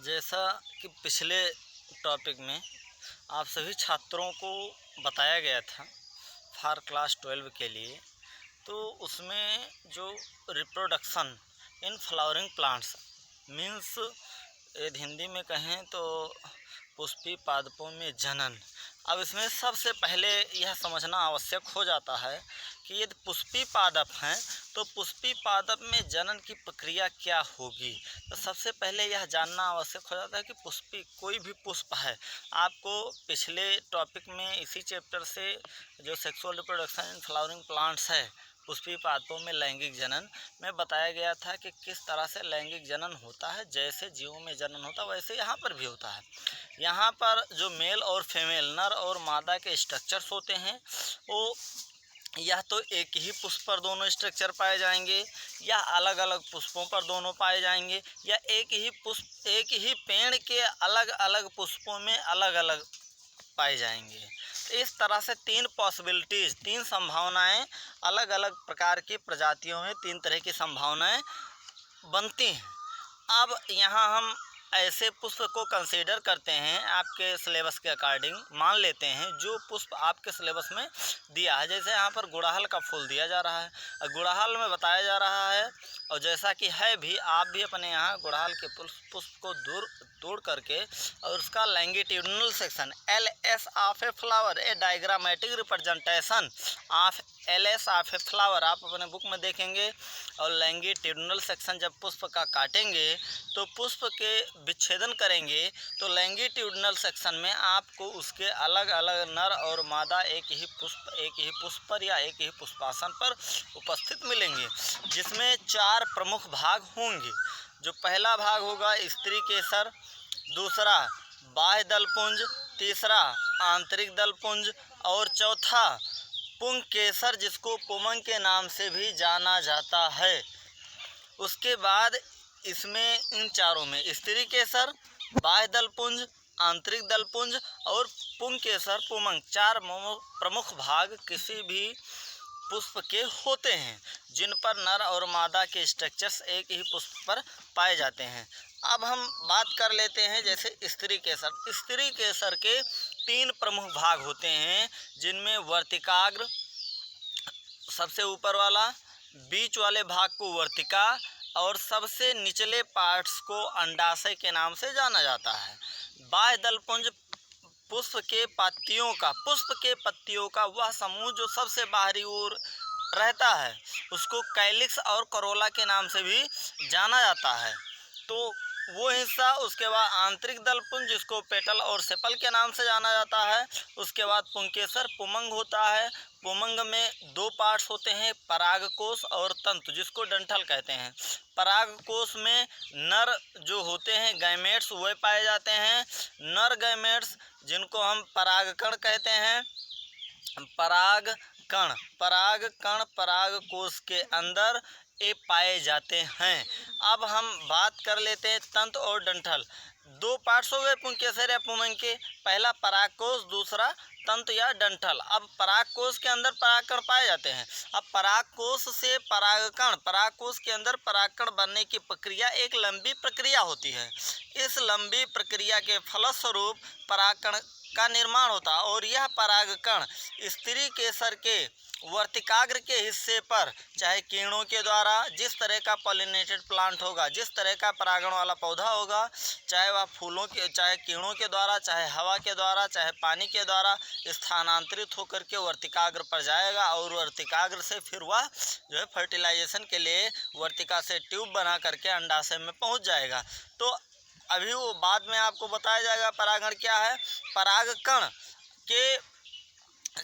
जैसा कि पिछले टॉपिक में आप सभी छात्रों को बताया गया था फॉर क्लास 12 के लिए, तो उसमें जो reproduction in flowering plants means यदि हिंदी में कहें तो पुष्पी पादपों में जनन। अब इसमें सबसे पहले यह समझना आवश्यक हो जाता है कि यदि पुष्पी पादप हैं तो पुष्पी पादप में जनन की प्रक्रिया क्या होगी। तो सबसे पहले यह जानना आवश्यक हो जाता है कि पुष्पी कोई भी पुष्प है। आपको पिछले टॉपिक में इसी चैप्टर से जो sexual reproduction in flowering plants है, पुष्पी पादपों में लैंगिक जनन में बताया गया था कि किस तरह से लैंगिक जनन होता है। जैसे जीवों में जनन होता है वैसे यहाँ पर भी होता है। यहाँ पर जो मेल और फीमेल, नर और मादा के स्ट्रक्चर्स होते हैं, वो या तो एक ही पुष्प पर दोनों स्ट्रक्चर पाए जाएंगे या अलग अलग पुष्पों पर दोनों पाए जाएंगे, या एक ही पेड़ के अलग अलग पुष्पों में अलग अलग पाए जाएंगे। तो इस तरह से तीन पॉसिबिलिटीज़, तीन संभावनाएं, अलग अलग प्रकार की प्रजातियों में तीन तरह की संभावनाएं बनती हैं। अब यहाँ हम ऐसे पुष्प को कंसीडर करते हैं, आपके सिलेबस के अकॉर्डिंग मान लेते हैं जो पुष्प आपके सिलेबस में दिया है। जैसे यहाँ पर गुड़हल का फूल दिया जा रहा है, गुड़हल में बताया जा रहा है, और जैसा कि है भी, आप भी अपने यहाँ गुड़हल के पुष्प को तोड़ करके और उसका longitudinal section LS of a flower, a diagrammatic representation of LS of a flower आप अपने बुक में देखेंगे। और लैंगिट्यूडनल सेक्शन जब पुष्प का काटेंगे तो पुष्प के विच्छेदन करेंगे, तो लैंगिट्यूडनल सेक्शन में आपको उसके अलग अलग नर और मादा एक ही पुष्प पर या एक ही पुष्पासन पर उपस्थित मिलेंगे, जिसमें 4 प्रमुख भाग होंगे। जो पहला भाग होगा स्त्री केसर, दूसरा बाह्य दलपुंज, तीसरा आंतरिक दलपुंज और चौथा पुंग केसर, जिसको पुमंग के नाम से भी जाना जाता है। उसके बाद इसमें इन चारों में स्त्री केसर, बाह्य दलपुंज, आंतरिक दलपुंज और पुंग केसर पुमंग 4 प्रमुख भाग किसी भी पुष्प के होते हैं, जिन पर नर और मादा के स्ट्रक्चर्स एक ही पुष्प पर पाए जाते हैं। अब हम बात कर लेते हैं जैसे स्त्री केसर। स्त्री केसर के 3 प्रमुख भाग होते हैं, जिनमें वर्तिकाग्र सबसे ऊपर वाला, बीच वाले भाग को वर्तिका और सबसे निचले पार्ट्स को अंडाशय के नाम से जाना जाता है। बाह्य दलपुंज पुष्प के पत्तियों का वह समूह जो सबसे बाहरी ओर रहता है, उसको कैलिक्स और करोला के नाम से भी जाना जाता है, तो वो हिस्सा। उसके बाद आंतरिक दलपुंज, जिसको पेटल और सेपल के नाम से जाना जाता है। उसके बाद पुंकेसर पुमंग होता है। पुमंग में 2 पार्ट्स होते हैं, परागकोश और तंतु, जिसको डंठल कहते हैं। परागकोश में नर जो होते हैं गैमेट्स वह पाए जाते हैं। नर गैमेट्स जिनको हम परागकण कहते हैं, परागकण परागकोश के अंदर ये पाए जाते हैं। अब हम बात कर लेते हैं तंतु और डंठल। 2 पार्ट्स हो गए पुंकेसर या पुमंग के, पहला परागकोश, दूसरा तंतु या डंठल। अब परागकोश के अंदर परागकण पाए जाते हैं। अब परागकोश से परागकोश के अंदर परागकण बनने की प्रक्रिया एक लंबी प्रक्रिया होती है। इस लंबी प्रक्रिया के फलस्वरूप परागकण का निर्माण होता है, और यह परागकण स्त्री केसर के वर्तिकाग्र के हिस्से पर, चाहे किरणों के द्वारा, जिस तरह का पॉलिनेटेड प्लांट होगा, जिस तरह का परागण वाला पौधा होगा, चाहे वह फूलों के, चाहे किरणों के द्वारा, चाहे हवा के द्वारा, चाहे पानी के द्वारा स्थानांतरित होकर के वर्तिकाग्र पर जाएगा, और वर्तिकाग्र से फिर वह जो है फर्टिलाइजेशन के लिए वर्तिका से ट्यूब बना करके अंडाशय में पहुंच जाएगा। तो अभी वो बाद में आपको बताया जाएगा परागण क्या है। परागकण के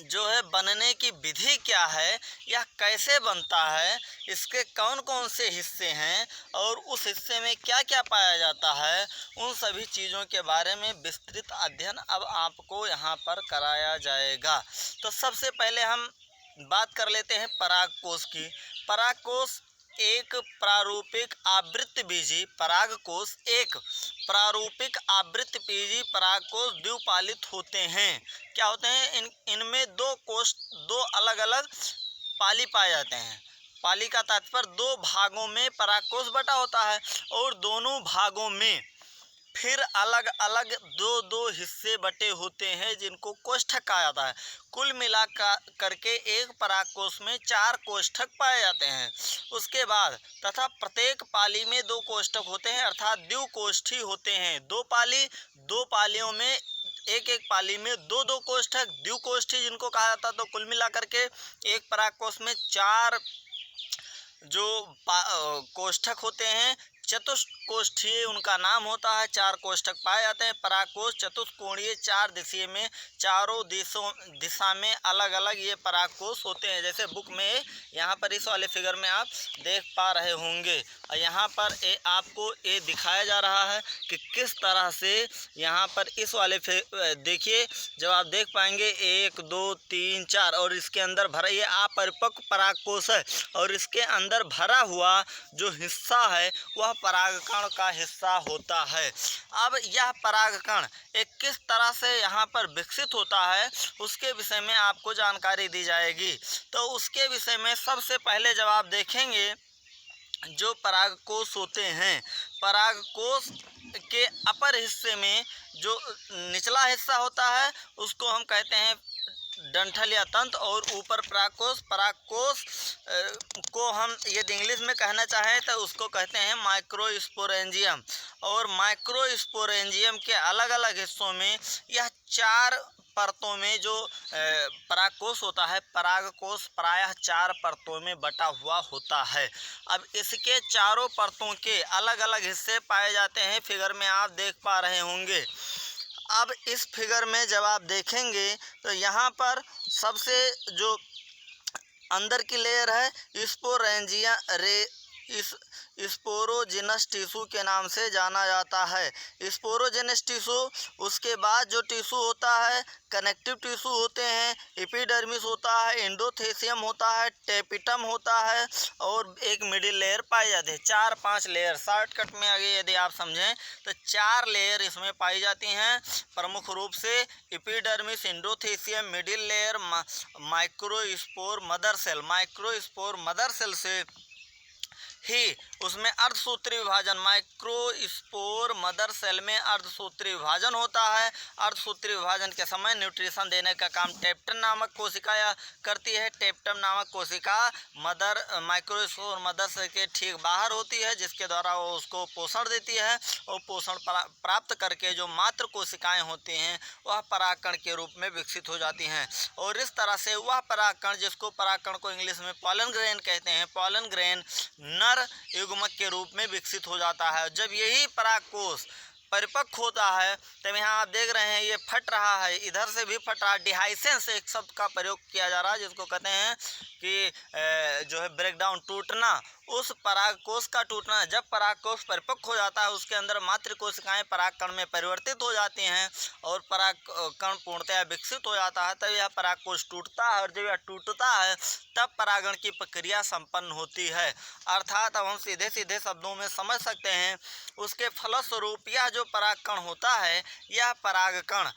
जो है बनने की विधि क्या है, यह कैसे बनता है, इसके कौन कौन से हिस्से हैं और उस हिस्से में क्या क्या पाया जाता है, उन सभी चीज़ों के बारे में विस्तृत अध्ययन अब आपको यहाँ पर कराया जाएगा। तो सबसे पहले हम बात कर लेते हैं परागकोश की। परागकोश एक प्रारूपिक आवृत्तबीजी परागकोश परागकोश द्विपालित होते हैं। क्या होते हैं? इनमें 2 अलग अलग पाली पाए जाते हैं। पाली का तात्पर्य 2 भागों में परागकोश बटा होता है, और दोनों भागों में फिर अलग अलग दो दो हिस्से बटे होते हैं जिनको कोष्ठक कहा जाता है। कुल मिला करके एक परागकोश में 4 कोष्ठक पाए जाते हैं। उसके बाद तथा प्रत्येक पाली में 2 कोष्ठक होते हैं अर्थात द्विकोष्ठी होते हैं। 2 पालियों में एक एक पाली में 2 कोष्ठक द्विकोष्ठी जिनको कहा जाता है। तो कुल मिला करके एक परागकोश में 4 जो कोष्ठक होते हैं चतुष्कोष्ठीय उनका नाम होता है। 4 कोष्ठक पाए जाते हैं। परागकोश चतुष्कोणीय 4 दिशा में चारों दिशा में अलग अलग ये परागकोश होते हैं। जैसे बुक में यहाँ पर इस वाले फिगर में आप देख पा रहे होंगे और यहाँ पर आपको ये दिखाया जा रहा है कि किस तरह से यहाँ पर इस वाले देखिए जब आप देख पाएंगे 1 2 3 4 और इसके अंदर भरा ये अपरिपक्व परागकोश है और इसके अंदर भरा हुआ जो हिस्सा है वह परागकण का हिस्सा होता है। अब यह परागकण एक किस तरह से यहाँ पर विकसित होता है उसके विषय में आपको जानकारी दी जाएगी। तो उसके विषय में सबसे पहले जब आप देखेंगे जो परागकोश होते हैं, परागकोश के अपर हिस्से में जो निचला हिस्सा होता है उसको हम कहते हैं डंठल या तंत्र और ऊपर परागकोश को हम यदि इंग्लिश में कहना चाहें तो उसको कहते हैं माइक्रोस्पोरेंजियम। और माइक्रोस्पोरेंजियम के अलग अलग हिस्सों में यह 4 परतों में जो परागकोश होता है, परागकोश प्रायः 4 परतों में बटा हुआ होता है। अब इसके चारों परतों के अलग अलग हिस्से पाए जाते हैं। फिगर में आप देख पा रहे होंगे। अब इस फिगर में जब आप देखेंगे तो यहाँ पर सबसे जो अंदर की लेयर है स्पोरोजिनस टिश्यू के नाम से जाना जाता है। स्पोरोजिनस टिश्यू, उसके बाद जो टिश्यू होता है कनेक्टिव टिश्यू होते हैं, एपिडर्मिस होता है, एंडोथेसियम होता है, टेपिटम होता है और एक मिडिल लेयर पाई जाती है। 4-5 लेयर शॉर्टकट में आगे यदि आप समझें तो 4 लेयर इसमें पाई जाती हैं प्रमुख रूप से epidermis, endothecium, middle layer, microspore mother cell से ही उसमें अर्धसूत्रीय विभाजन, माइक्रोस्पोर मदर सेल में अर्धसूत्रीय विभाजन होता है। अर्धसूत्रीय विभाजन के समय न्यूट्रिशन देने का काम टेप्टन नामक कोशिका करती है। टेप्टम नामक कोशिका माइक्रोस्पोर मदर सेल के ठीक बाहर होती है जिसके द्वारा वो उसको पोषण देती है और पोषण प्राप्त करके जो मात्र कोशिकाएं होती हैं वह परागकण के रूप में विकसित हो जाती हैं। और इस तरह से वह परागकण जिसको परागकण को इंग्लिश में पॉलन ग्रेन कहते हैं, पॉलन ग्रेन नर युग्मक के रूप में विकसित हो जाता है। जब यही परागकोश परिपक्व होता है तब यहाँ आप देख रहे हैं ये फट रहा है, इधर से भी फट रहा है। डिहाइसेंस एक शब्द का प्रयोग किया जा रहा है जिसको कहते हैं कि जो है ब्रेकडाउन, टूटना, उस परागकोश का टूटना। जब परागकोश परिपक्व हो जाता है उसके अंदर मातृ कोशिकाएं परागकण में परिवर्तित हो जाती हैं और परागकण पूर्णतया विकसित हो जाता है। तब यह परागकोश टूटता है और जब यह टूटता है तब परागण की प्रक्रिया संपन्न होती है। अर्थात अब हम सीधे सीधे शब्दों में समझ सकते हैं उसके फलस्वरूप यह जो परागकण होता है यह परागकण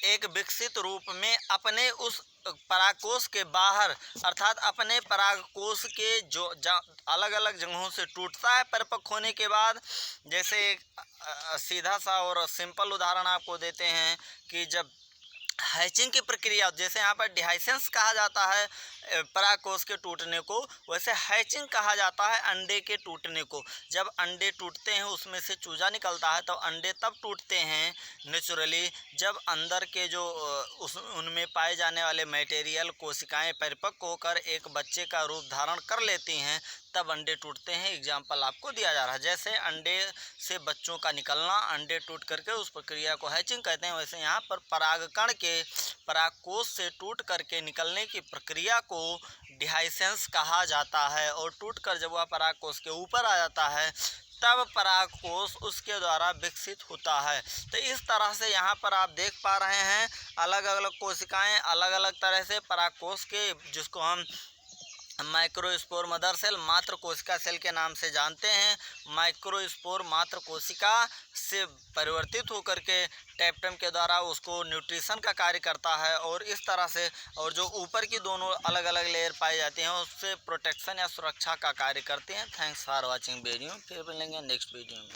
एक विकसित रूप में अपने उस परागकोश के बाहर अर्थात अपने परागकोश के जो अलग अलग जगहों से टूटता है परिपक्व होने के बाद। जैसे एक सीधा सा और सिंपल उदाहरण आपको देते हैं कि जब हैचिंग की प्रक्रिया, जैसे यहाँ पर डिहाइसेंस कहा जाता है परागकोश के टूटने को, वैसे हैचिंग कहा जाता है अंडे के टूटने को। जब अंडे टूटते हैं उसमें से चूजा निकलता है तो अंडे तब टूटते हैं नेचुरली जब अंदर के जो उनमें पाए जाने वाले मटेरियल कोशिकाएं परिपक्व होकर एक बच्चे का रूप धारण कर लेती हैं तब अंडे टूटते हैं। एग्जाम्पल आपको दिया जा रहा है जैसे अंडे से बच्चों का निकलना, अंडे टूट करके उस प्रक्रिया को हैचिंग कहते हैं। वैसे यहाँ पर परागकण के परागकोश से टूट करके निकलने की प्रक्रिया को डिहाइसेंस कहा जाता है और टूटकर जब वह परागकोश के ऊपर आ जाता है तब परागकोश उसके द्वारा विकसित होता है। तो इस तरह से यहाँ पर आप देख पा रहे हैं अलग अलग कोशिकाएं अलग अलग तरह से परागकोश के, जिसको हम माइक्रोस्पोर मदर सेल मात्र कोशिका सेल के नाम से जानते हैं, माइक्रोस्पोर मात्र कोशिका से परिवर्तित होकर के टेप्टम के द्वारा उसको न्यूट्रिशन का कार्य करता है और इस तरह से और जो ऊपर की दोनों अलग अलग लेयर पाई जाती हैं उससे प्रोटेक्शन या सुरक्षा का कार्य करते हैं। थैंक्स फॉर वाचिंग वीडियो, फिर मिलेंगे नेक्स्ट वीडियो में।